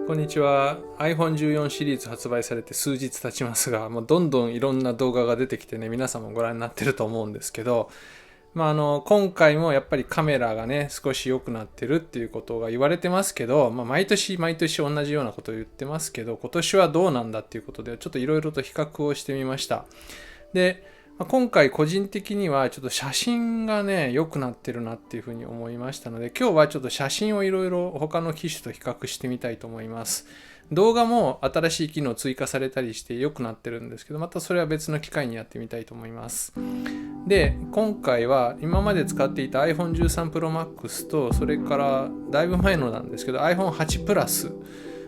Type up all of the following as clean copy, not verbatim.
こんにちは。iPhone14 シリーズ発売されて数日経ちますが、もうどんどんいろんな動画が出てきてね、皆さんもご覧になってると思うんですけど、今回もやっぱりカメラがね、少し良くなってるっていうことが言われてますけど、毎年毎年同じようなことを言ってますけど、今年はどうなんだっていうことで、ちょっといろいろと比較をしてみました。で、今回個人的にはちょっと写真がね良くなってるなっていうふうに思いましたので、今日はちょっと写真をいろいろ他の機種と比較してみたいと思います。動画も新しい機能追加されたりして良くなってるんですけど、またそれは別の機会にやってみたいと思います。で、今回は今まで使っていた iPhone13 Pro Max と、それからだいぶ前のなんですけど iPhone8 Plus、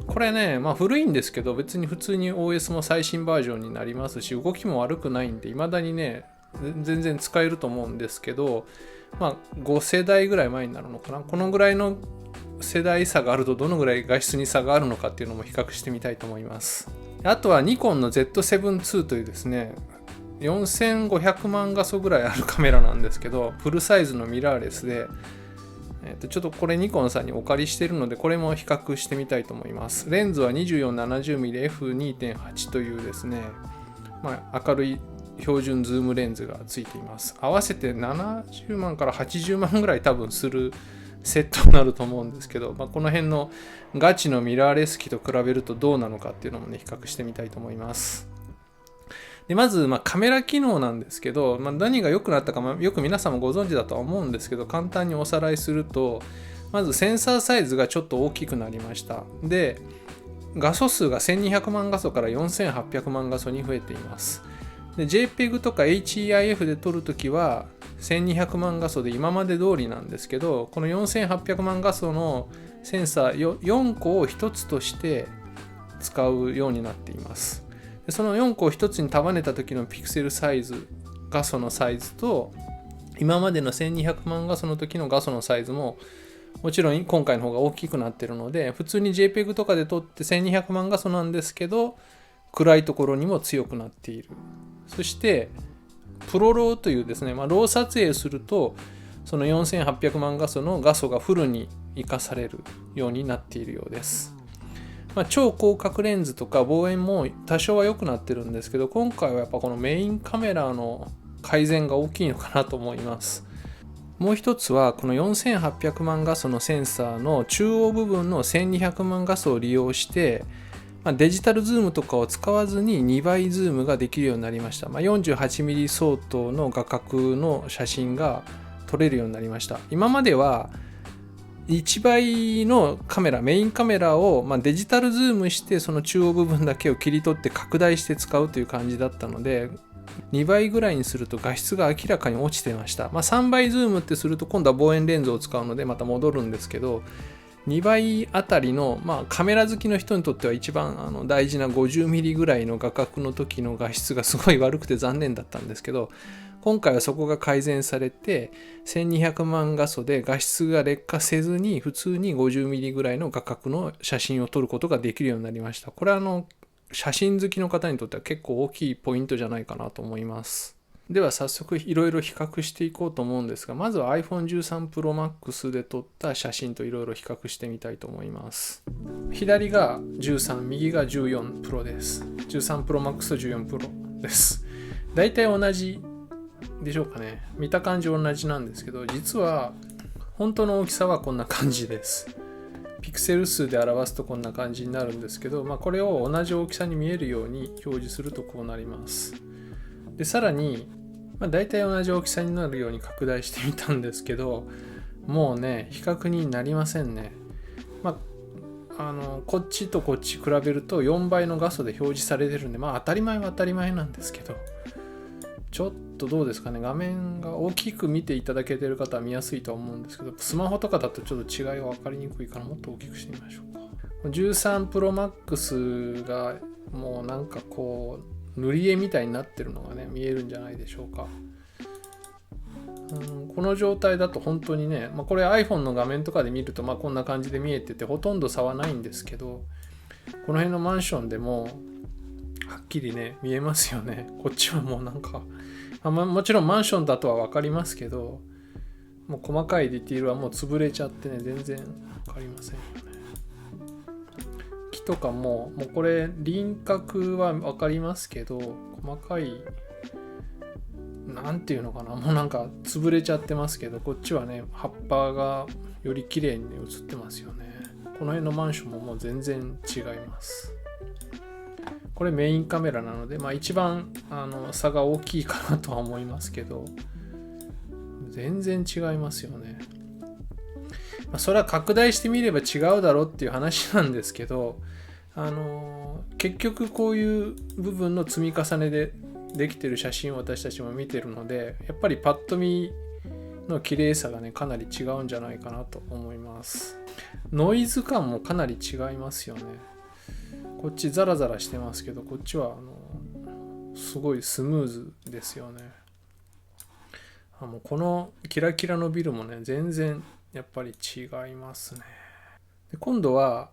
これね、古いんですけど、別に普通に OS も最新バージョンになりますし、動きも悪くないんで、未だにね、全然使えると思うんですけど、5世代ぐらい前になるのかな。このぐらいの世代差があると、どのぐらい画質に差があるのかっていうのも比較してみたいと思います。あとはニコンの Z7 II というですね、4500万画素ぐらいあるカメラなんですけど、フルサイズのミラーレスで、ちょっとこれニコンさんにお借りしているので、これも比較してみたいと思います。レンズは 2470mmF2.8 というですね、明るい標準ズームレンズがついています。合わせて70万から80万ぐらい多分するセットになると思うんですけど、この辺のガチのミラーレス機と比べるとどうなのかっていうのもね、比較してみたいと思います。でまず、カメラ機能なんですけど、何が良くなったか、よく皆さんもご存知だとは思うんですけど、簡単におさらいすると、まずセンサーサイズがちょっと大きくなりました。で、画素数が1200万画素から4800万画素に増えています。で、JPEG とか HEIF で撮るときは1200万画素で今まで通りなんですけど、この4800万画素のセンサー4個を1つとして使うようになっています。でその4個を1つに束ねた時のピクセルサイズ、画素のサイズと、今までの1200万画素の時の画素のサイズももちろん今回の方が大きくなっているので、普通に JPEG とかで撮って1200万画素なんですけど、暗いところにも強くなっている。そしてプロローというですね、ロー撮影するとその4800万画素の画素がフルに活かされるようになっているようです。超広角レンズとか望遠も多少は良くなってるんですけど、今回はやっぱこのメインカメラの改善が大きいのかなと思います。もう一つはこの4800万画素のセンサーの中央部分の1200万画素を利用して、デジタルズームとかを使わずに2倍ズームができるようになりました。48mm 相当の画角の写真が撮れるようになりました。今までは1倍のカメラ、メインカメラをデジタルズームして、その中央部分だけを切り取って拡大して使うという感じだったので、2倍ぐらいにすると画質が明らかに落ちてました。3倍ズームってすると今度は望遠レンズを使うのでまた戻るんですけど、2倍あたりの、カメラ好きの人にとっては一番大事な 50mm ぐらいの画角の時の画質がすごい悪くて残念だったんですけど、今回はそこが改善されて1200万画素で画質が劣化せずに普通に 50mm ぐらいの画角の写真を撮ることができるようになりました。これは写真好きの方にとっては結構大きいポイントじゃないかなと思います。では早速いろいろ比較していこうと思うんですが、まずは iPhone13 Pro Max で撮った写真といろいろ比較してみたいと思います。左が13、右が14 Pro です。13 Pro Max と14 Pro です。だいたい同じでしょうかね。見た感じ同じなんですけど、実は本当の大きさはこんな感じです。ピクセル数で表すとこんな感じになるんですけど、これを同じ大きさに見えるように表示するとこうなります。でさらに、だいたい同じ大きさになるように拡大してみたんですけど、もうね比較になりませんね。こっちとこっち比べると4倍の画素で表示されてるんで、当たり前は当たり前なんですけど、ちょっとどうですかね、画面が大きく見ていただけてる方は見やすいとは思うんですけど、スマホとかだとちょっと違いが分かりにくいからもっと大きくしてみましょうか。13 Pro Max がもうなんかこう塗り絵みたいになってるのがね見えるんじゃないでしょうか。この状態だと本当にね、これ iPhone の画面とかで見るとこんな感じで見えててほとんど差はないんですけど、この辺のマンションでもはっきりね見えますよね。こっちはもうなんかもちろんマンションだとは分かりますけど、もう細かいディティールはもう潰れちゃってね全然分かりませんよね。とかもうこれ輪郭は分かりますけど、細かいなんていうのかな、もうなんか潰れちゃってますけど、こっちはね葉っぱがより綺麗に映ってますよね。この辺のマンションももう全然違います。これメインカメラなので、一番差が大きいかなとは思いますけど、全然違いますよね。それは拡大してみれば違うだろうっていう話なんですけど、結局こういう部分の積み重ねでできてる写真を私たちも見てるので、やっぱりパッと見の綺麗さがねかなり違うんじゃないかなと思います。ノイズ感もかなり違いますよね。こっちザラザラしてますけど、こっちはすごいスムーズですよね。もうこのキラキラのビルもね全然やっぱり違いますね。で今度は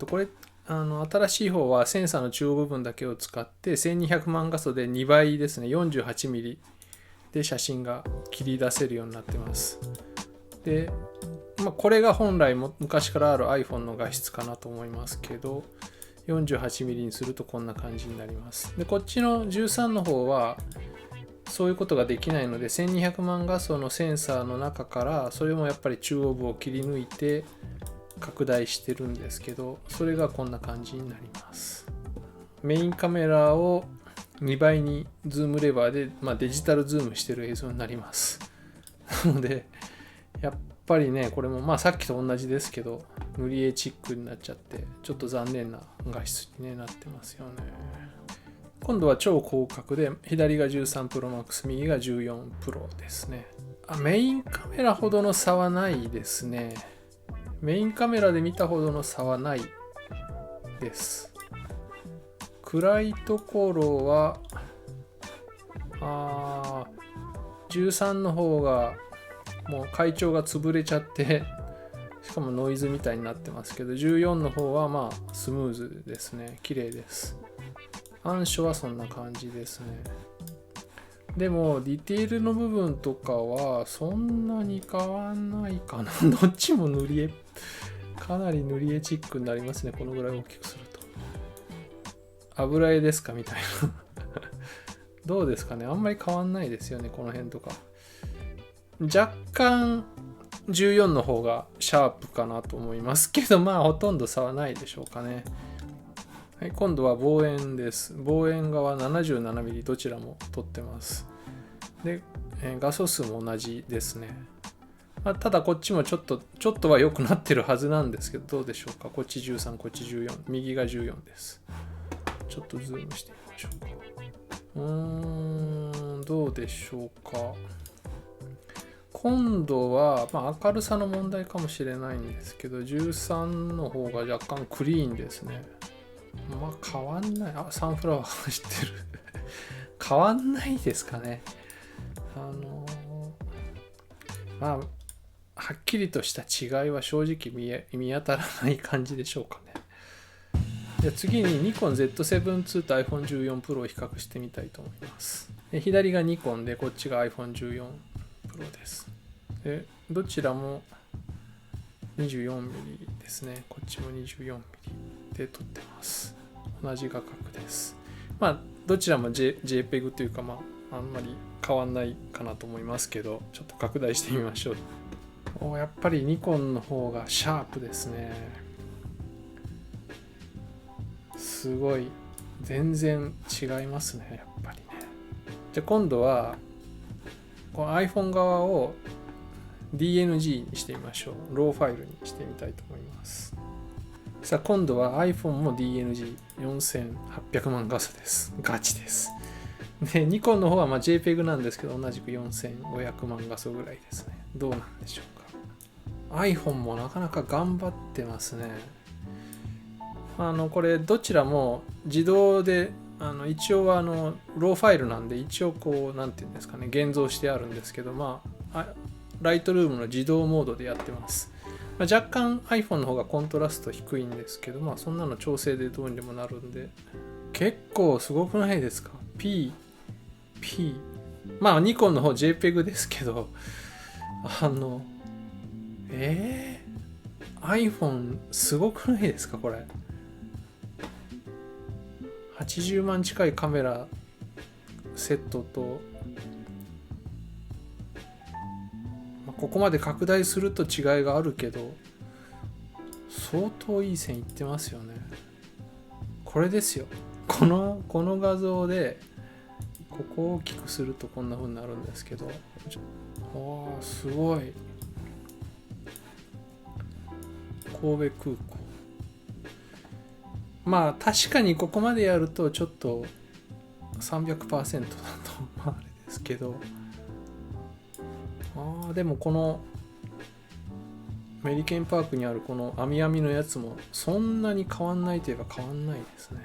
これ新しい方はセンサーの中央部分だけを使って1200万画素で2倍ですね、 48mm で写真が切り出せるようになってます。で、これが本来も昔からある iPhone の画質かなと思いますけど、48mm にするとこんな感じになります。でこっちの13の方はそういうことができないので、1200万画素のセンサーの中からそれもやっぱり中央部を切り抜いて拡大してるんですけど、それがこんな感じになります。メインカメラを2倍にズームレバーで、デジタルズームしてる映像になります。なのでやっぱりねこれもさっきと同じですけど塗り絵チックになっちゃってちょっと残念な画質に、なってますよね。今度は超広角で左が13 Pro Max 右が14 Pro ですね。メインカメラほどの差はないですね。メインカメラで見たほどの差はないです。暗いところは13の方がもう階調が潰れちゃってしかもノイズみたいになってますけど、14の方はスムーズですね。綺麗です。暗所はそんな感じですね。でもディテールの部分とかはそんなに変わんないかな。どっちも塗り絵、かなり塗り絵チックになりますね。このぐらい大きくすると。油絵ですかみたいな。どうですかね。あんまり変わんないですよね。この辺とか。若干14の方がシャープかなと思いますけど、ほとんど差はないでしょうかね。はい、今度は望遠です。望遠側 77mm どちらも撮ってます。で、画素数も同じですね。ただこっちもちょっとは良くなってるはずなんですけど、どうでしょうか。こっち13、こっち14、右が14です。ちょっとズームしてみましょうか。どうでしょうか。今度は、明るさの問題かもしれないんですけど、13の方が若干クリーンですね。変わんない。サンフラワー走ってる。変わんないですかね。はっきりとした違いは正直見当たらない感じでしょうかね。じゃあ次にニコン Z7 II と iPhone14 Pro を比較してみたいと思います。左がニコンでこっちが iPhone14 Pro です。でどちらも 24mm ですね。こっちも 24mm で撮ってます。同じ画角です。どちらも、JPEG というかあんまり変わんないかなと思いますけど、ちょっと拡大してみましょう。やっぱりニコンの方がシャープですね。すごい全然違いますね、やっぱりね。じゃあ今度はこの iPhone 側を DNG にしてみましょう。ローファイルにしてみたいと思います。さあ今度は iPhone も DNG4800 万画素です。ガチです。でニコンの方はJPEG なんですけど、同じく4500万画素ぐらいですね。どうなんでしょうか。 iPhone もなかなか頑張ってますね。これどちらも自動で一応はローファイルなんで、一応なんていうんですかね、現像してあるんですけど、ライトルームの自動モードでやってます。若干 iPhone の方がコントラスト低いんですけど、そんなの調整でどうにでもなるんで、結構すごくないですか。 P ニコンの方 JPEG ですけど、iPhone すごくないですかこれ。80万近いカメラセットと、ここまで拡大すると違いがあるけど、相当いい線いってますよね。これですよ。この画像でここを大きくするとこんな風になるんですけど、すごい。神戸空港。まあ確かにここまでやるとちょっと 300% だとあれですけど、でもこのメリケンパークにあるこの網網のやつもそんなに変わんないといえば変わんないですね。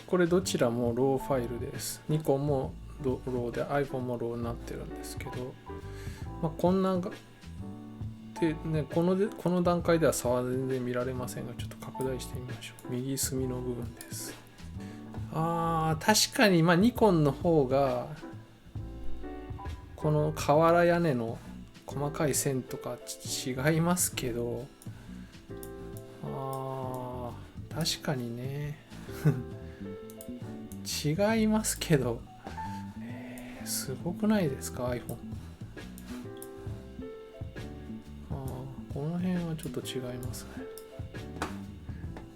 これどちらもローファイルです。ニコンもローで iPhone もローになってるんですけど、こんなで、ね、この段階では差は全然見られませんが、ちょっと拡大してみましょう。右隅の部分です。確かにニコンの方がこの瓦屋根の細かい線とか違いますけど、確かにね違いますけど、すごくないですか iPhone。この辺はちょっと違いますね。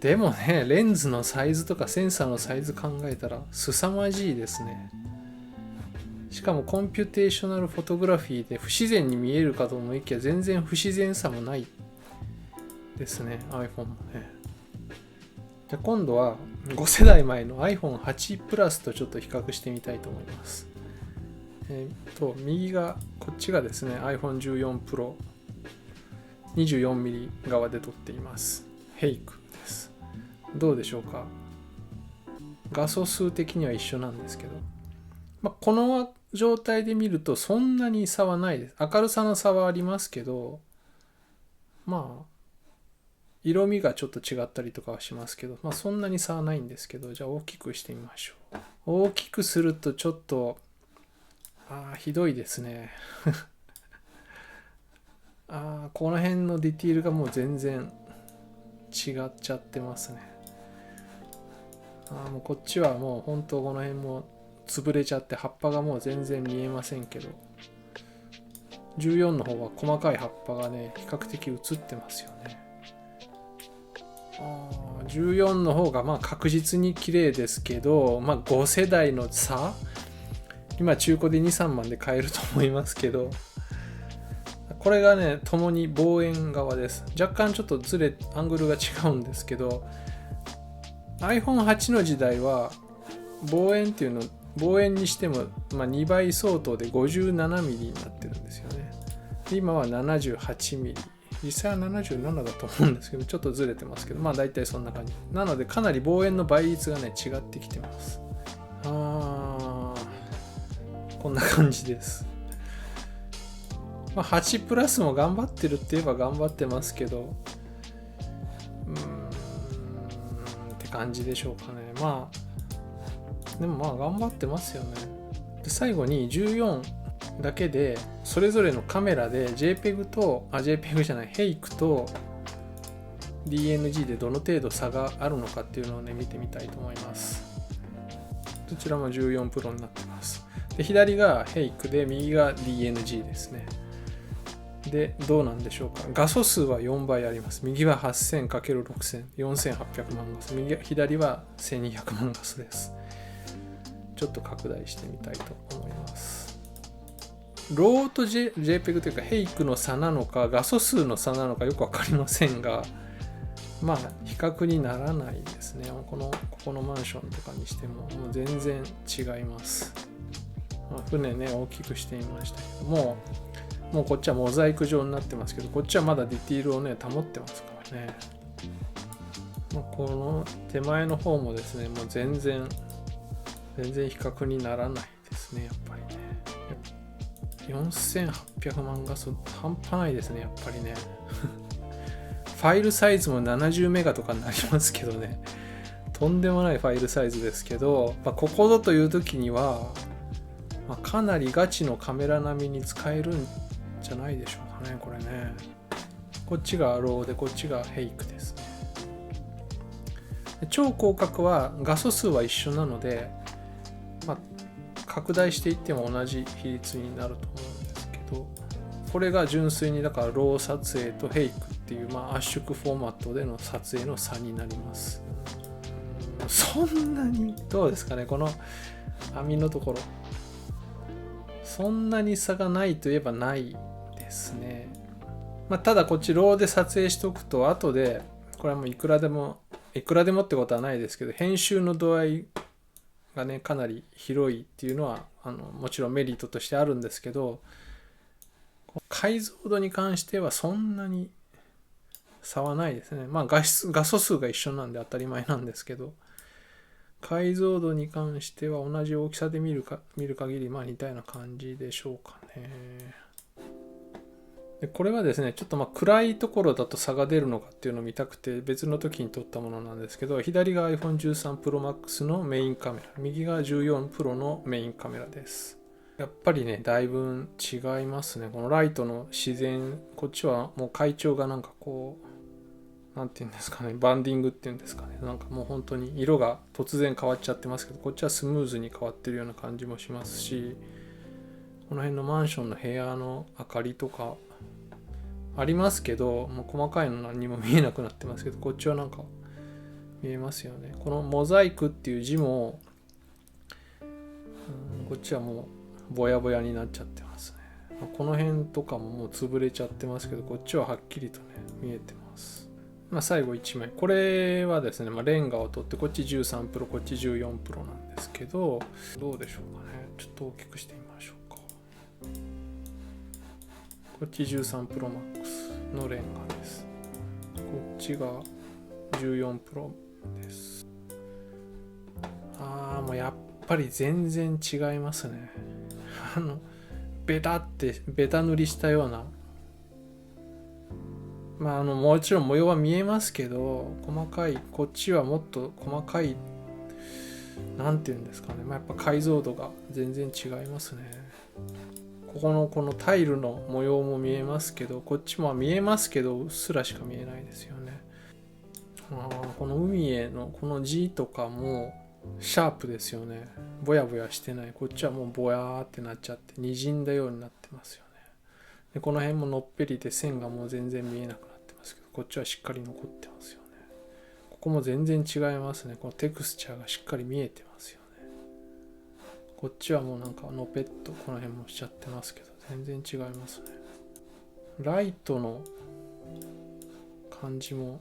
でもね、レンズのサイズとかセンサーのサイズ考えたら凄まじいですね。しかもコンピュテーショナルフォトグラフィーで不自然に見えるかと思いきや全然不自然さもないですね、 iPhone もね。じゃあ今度は5世代前の iPhone8 プラスとちょっと比較してみたいと思います。右が、こっちがですね iPhone14 Pro 24mm 側で撮っています。ヘイクです。どうでしょうか。画素数的には一緒なんですけど、この状態で見るとそんなに差はないです。明るさの差はありますけど、色味がちょっと違ったりとかはしますけど、そんなに差はないんですけど、じゃあ大きくしてみましょう。大きくするとちょっとひどいですねこの辺のディティールがもう全然違っちゃってますね。もうこっちはもう本当この辺も潰れちゃって葉っぱがもう全然見えませんけど、14の方は細かい葉っぱがね比較的映ってますよね。14の方が確実に綺麗ですけど、5世代の差、今中古で 2,3 万で買えると思いますけど、これがね共に望遠側です。若干ちょっとアングルが違うんですけど、 iPhone8 の時代は望遠っていうの望遠にしても2倍相当で 57mm になってるんですよね。で今は 78mm、 実際は77だと思うんですけど、ちょっとずれてますけど、大体そんな感じなので、かなり望遠の倍率がね違ってきてます。こんな感じです。8プラスも頑張ってるって言えば頑張ってますけど、って感じでしょうかね。でも頑張ってますよね。で最後に14だけでそれぞれのカメラで JPEG とJPEG じゃない HEIK と DNG でどの程度差があるのかっていうのをね見てみたいと思います。どちらも14 Pro になってます。で左が HEIK で右が DNG ですね。でどうなんでしょうか。画素数は4倍あります。右は 8000×6000、4800万画素、左は1200万画素です。ちょっと拡大してみたいと思います。ローと JPEG というか HEIK の差なのか画素数の差なのかよく分かりませんが、比較にならないですね。ここのマンションとかにしてももう全然違います。船ね大きくしてみましたけどもうこっちはモザイク状になってますけど、こっちはまだディティールをね保ってますからね。この手前の方もですねもう全然比較にならないですね。やっぱりね4800万画素半端ないですね。やっぱりねファイルサイズも70メガとかになりますけどね、とんでもないファイルサイズですけど、ここぞという時には、かなりガチのカメラ並みに使えるんじゃないでしょうかね。これね、こっちがローでこっちがヘイクですね。超広角は画素数は一緒なので、拡大していっても同じ比率になると思うんですけど、これが純粋にだからロー撮影とヘイクっていう、圧縮フォーマットでの撮影の差になります。そんなにどうですかね、この網のところ、そんなに差がないといえばないですね。ただこっちローで撮影しておくと、後でこれはもういくらでもってことはないですけど、編集の度合いがねかなり広いっていうのはもちろんメリットとしてあるんですけど、解像度に関してはそんなに差はないですね。画素数が一緒なんで当たり前なんですけど、解像度に関しては同じ大きさで見る限り似たような感じでしょうかね。でこれはですね、ちょっと暗いところだと差が出るのかっていうのを見たくて別の時に撮ったものなんですけど、左が iPhone 13 Pro Max のメインカメラ、右が14 Pro のメインカメラです。やっぱりねだいぶ違いますね。このライトの自然、こっちはもう階調がなんていうんですかね、バンディングっていうんですかね、もう本当に色が突然変わっちゃってますけど、こっちはスムーズに変わってるような感じもしますし、この辺のマンションの部屋の明かりとかありますけど、もう細かいの何にも見えなくなってますけど、こっちは見えますよね。このモザイクっていう字も、こっちはもうぼやぼやになっちゃってますね。この辺とかももう潰れちゃってますけど、こっちははっきりとね見えてます。最後1枚、これはですね、レンガを取って、こっち13プロ、こっち14プロなんですけど、どうでしょうかね。ちょっと大きくしてみましょうか。こっち13プロマックスのレンガです。こっちが14プロです。もうやっぱり全然違いますね。ベタ塗りしたような、もちろん模様は見えますけど、こっちはもっと細かい、なんていうんですかね、やっぱ解像度が全然違いますね。このタイルの模様も見えますけど、こっちも見えますけどうっすらしか見えないですよね。この海へのこの字とかもシャープですよね。ぼやぼやしてない。こっちはもうぼやーってなっちゃって滲んだようになってますよね。でこの辺ものっぺりで線がもう全然見えなくなってますけど、こっちはしっかり残ってますよね。ここも全然違いますね。このテクスチャーがしっかり見えてますよね。こっちはもうのぺっとこの辺もしちゃってますけど、全然違いますね。ライトの感じも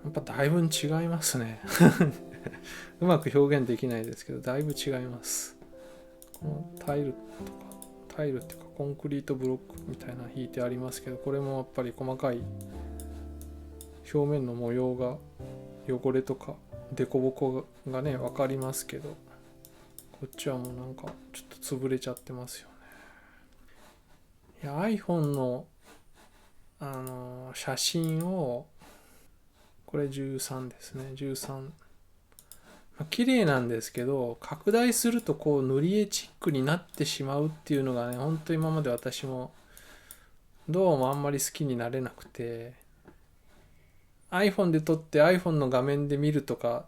やっぱだいぶ違いますね。うまく表現できないですけど、だいぶ違います。このタイルっていうかコンクリートブロックみたいな引いてありますけど、これもやっぱり細かい表面の模様が、汚れとかデコボコがね分かりますけど、こっちはもうちょっと潰れちゃってますよね。いや iPhone の写真を、これ13ですね、13、綺麗なんですけど、拡大すると塗り絵チックになってしまうっていうのがね、本当今まで私もどうもあんまり好きになれなくて、 iPhone で撮って iPhone の画面で見るとか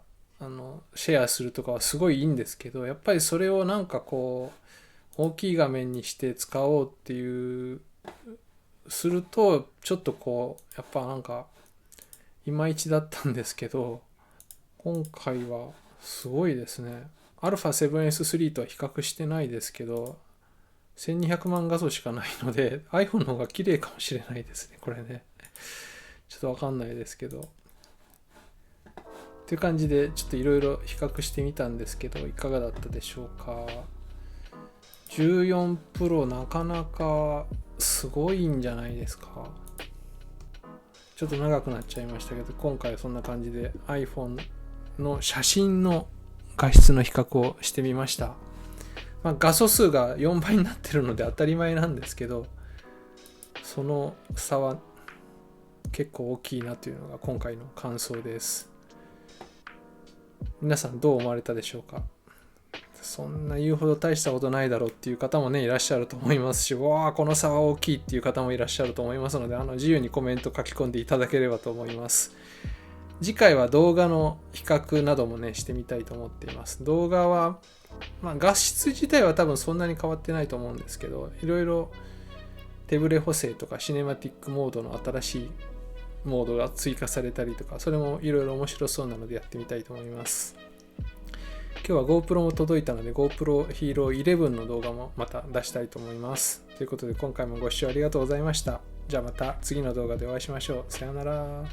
シェアするとかはすごいいいんですけど、やっぱりそれを大きい画面にして使おうっていうすると、ちょっとやっぱいまいちだったんですけど、今回はすごいですね。α7S3 とは比較してないですけど、1200万画素しかないので iPhone の方が綺麗かもしれないですね、これね。ちょっとわかんないですけど。っていう感じでちょっといろいろ比較してみたんですけど、いかがだったでしょうか。14 Pro なかなかすごいんじゃないですか。ちょっと長くなっちゃいましたけど、今回はそんな感じで iPhone の写真の画質の比較をしてみました。画素数が4倍になってるので当たり前なんですけど、その差は結構大きいなというのが今回の感想です。皆さんどう思われたでしょうか。そんな言うほど大したことないだろうっていう方もねいらっしゃると思いますし、わあこの差は大きいっていう方もいらっしゃると思いますので、自由にコメント書き込んでいただければと思います。次回は動画の比較などもねしてみたいと思っています。動画は、画質自体は多分そんなに変わってないと思うんですけど、いろいろ手ブレ補正とかシネマティックモードの新しいモードが追加されたりとか、それもいろいろ面白そうなのでやってみたいと思います。今日は GoPro も届いたので GoPro Hero 11の動画もまた出したいと思います。ということで今回もご視聴ありがとうございました。じゃあまた次の動画でお会いしましょう。さようなら。